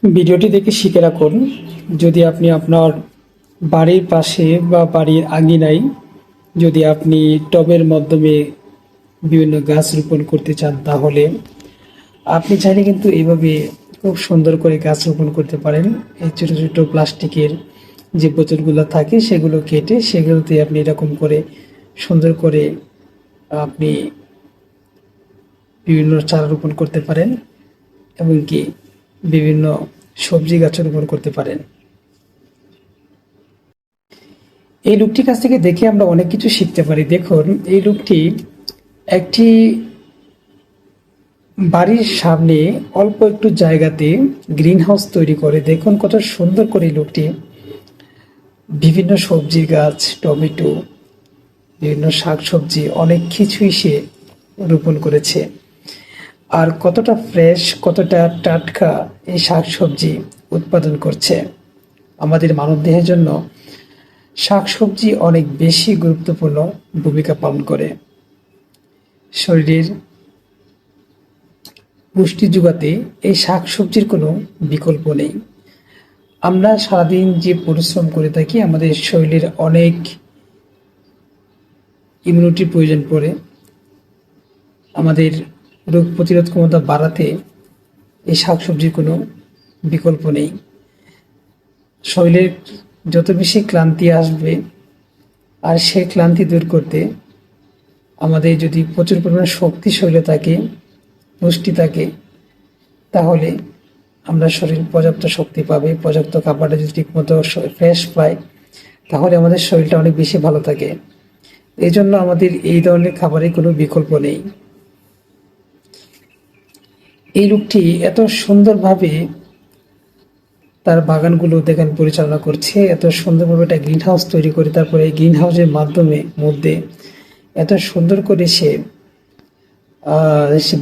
ভিডিওটি দেখে শিখে রাখুন। যদি আপনি আপনার বাড়ির পাশে বা বাড়ির আঙিনায় যদি আপনি টবের মাধ্যমে বিভিন্ন গাছ রোপণ করতে চান, তাহলে আপনি চাইলে কিন্তু এইভাবে খুব সুন্দর করে গাছ রোপণ করতে পারেন। এই ছোট ছোট প্লাস্টিকের যে বোতলগুলো থাকে সেগুলো কেটে সেগুলোতে আপনি এরকম করে সুন্দর করে আপনি বিভিন্ন চারা রোপণ করতে পারেন, এমনকি বিভিন্ন সবজি গাছ রোপণ করতে পারেন। এই লোকটির কাছ থেকে দেখে আমরা অনেক কিছু শিখতে পারি। দেখুন, এই লোকটি একটি বাড়ির সামনে অল্প একটু জায়গাতে গ্রিন হাউস তৈরি করে। দেখুন কত সুন্দর করে এই লোকটি বিভিন্ন সবজি গাছ, টমেটো, বিভিন্ন শাক সবজি অনেক কিছুই সে রোপণ করেছে। আর কতটা ফ্রেশ, কতটা টাটকা এই শাক সবজি উৎপাদন করছে। আমাদের মানবদেহের জন্য শাক সবজি অনেক বেশি গুরুত্বপূর্ণ ভূমিকা পালন করে। শরীরের পুষ্টি যোগাতে এই শাক সবজির কোনো বিকল্প নেই। আমরা সারাদিন যে পরিশ্রম করে থাকি, আমাদের শরীরের অনেক ইমিউনিটির প্রয়োজন পড়ে। আমাদের রোগ প্রতিরোধ ক্ষমতা বাড়াতে এই শাক সবজির কোনো বিকল্প নেই। শরীরের যত বেশি ক্লান্তি আসবে, আর সেই ক্লান্তি দূর করতে আমাদের যদি প্রচুর পরিমাণে শক্তি শরীরে থাকে, পুষ্টি থাকে, তাহলে আমরা শরীর পর্যাপ্ত শক্তি পাবে। পর্যাপ্ত খাবারটা যদি ঠিকমতো ফ্রেশ পায়, তাহলে আমাদের শরীরটা অনেক বেশি ভালো থাকে। এই জন্য আমাদের এই ধরনের খাবারের কোনো বিকল্প নেই। এই লোকটি এত সুন্দরভাবে তার বাগানগুলো দেখেন পরিচালনা করছে, এত সুন্দরভাবে একটা গ্রিন হাউস তৈরি করে, তারপরে এই গ্রিন হাউসের মধ্যে এত সুন্দর করে সে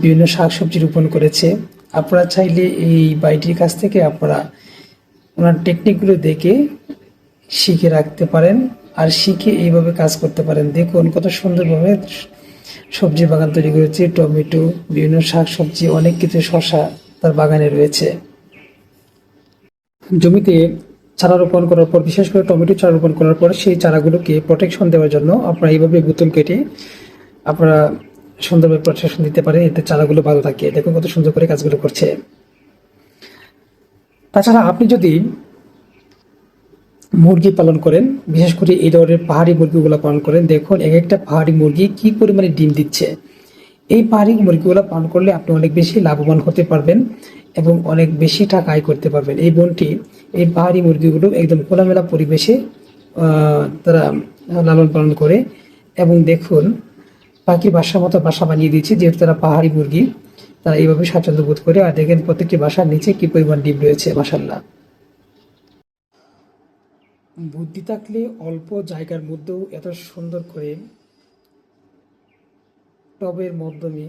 বিভিন্ন শাকসবজি রোপণ করেছে। আপনারা চাইলে এই বাড়িটির কাছ থেকে আপনারা ওনার টেকনিকগুলো দেখে শিখে রাখতে পারেন, আর শিখে এইভাবে কাজ করতে পারেন। দেখুন কত সুন্দরভাবে সবজি বাগান তৈরি করেছে, টমেটো, বিভিন্ন শাকসবজি, অনেক কিছু, শসা তার বাগানে রয়েছে। জমিতে চারা রোপণ করার পর, বিশেষ করে টমেটো চারা রোপণ করার পর, সেই চারাগুলোকে প্রোটেকশন দেওয়ার জন্য আপনারা এইভাবে বোতল কেটে আপনারা সুন্দরভাবে প্রোটেকশন দিতে পারেন, এতে চারাগুলো ভালো থাকে। দেখুন কত সুন্দর করে কাজগুলো করছে। তাছাড়া আপনি যদি মুরগি পালন করেন, বিশেষ করে এই ধরনের পাহাড়ি মুরগিগুলো পালন করেন, দেখুন এক একটা পাহাড়ি মুরগি কি পরিমাণে ডিম দিচ্ছে। এই পাহাড়ি মুরগিগুলো পালন করলে আপনি অনেক বেশি লাভবান হতে পারবেন এবং অনেক বেশি টাকা আয় করতে পারবেন। এই পাহাড়ি মুরগিগুলো একদম খোলামেলা পরিবেশে তারা লালন পালন করে, এবং দেখুন পাখির বাসার মতো বাসা বানিয়ে দিয়েছে, যেহেতু তারা পাহাড়ি মুরগি, তারা এইভাবে স্বাচ্ছন্দ্য বোধ করে। আর দেখেন প্রত্যেকটি বাসার নিচে কি পরিমাণ ডিম রয়েছে, মাশাআল্লাহ। বুদ্ধি থাকলে অল্প জায়গার মধ্যেও এত সুন্দর করে টবের মাধ্যমে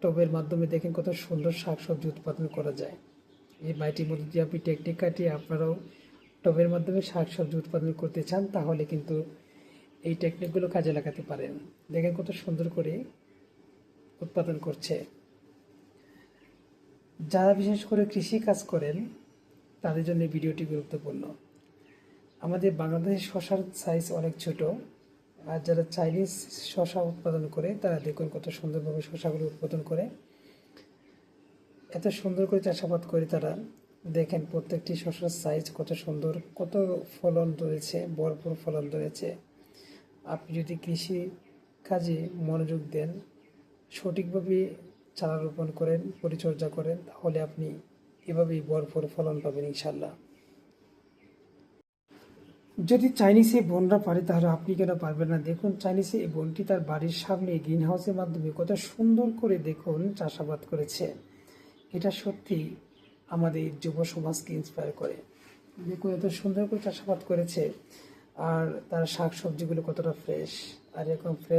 টবের মাধ্যমে দেখেন কত সুন্দর শাকসবজি উৎপাদন করা যায়। এই বাড়িটির মধ্যে যদি আপনি টেকনিক কাটিয়ে আপনারাও টবের মাধ্যমে শাকসবজি উৎপাদন করতে চান, তাহলে কিন্তু এই টেকনিকগুলো কাজে লাগাতে পারেন। দেখেন কত সুন্দর করে উৎপাদন করছে। যারা বিশেষ করে কৃষি কাজ করেন, তাদের জন্য ভিডিওটি গুরুত্বপূর্ণ। আমাদের বাংলাদেশের শশার সাইজ অনেক ছোট, আর যারা চাইনিজ শশা উৎপাদন করে, তারা দেখুন কত সুন্দরভাবে শশাগুলো উৎপাদন করে, এত সুন্দর করে চাষাবাদ করে তারা। দেখেন প্রত্যেকটি শশার সাইজ কত সুন্দর, কত ফলন রয়েছে, ভরপুর ফলন রয়েছে। আপনি যদি কৃষি কাজে মনোযোগ দেন, সঠিকভাবে চারা রোপণ করেন, পরিচর্যা করেন, তাহলে আপনি এভাবেই ভরপুর ফলন পাবেন ইনশাল্লাহ। যদি চাইনিজে বোনরা পারে, তাহলে আপনি কেন পারবেন না? দেখুন চাইনিজে এই বোনটি তার বাড়ির সামনে গ্রিন হাউসের মাধ্যমে কত সুন্দর করে দেখুন চাষাবাদ করেছে। এটা সত্যি আমাদের যুব সমাজকে ইন্সপায়ার করে। দেখুন এত সুন্দর করে চাষাবাদ করেছে, আর তার শাক সবজিগুলো কতটা ফ্রেশ, আর এরকম ফ্রেশ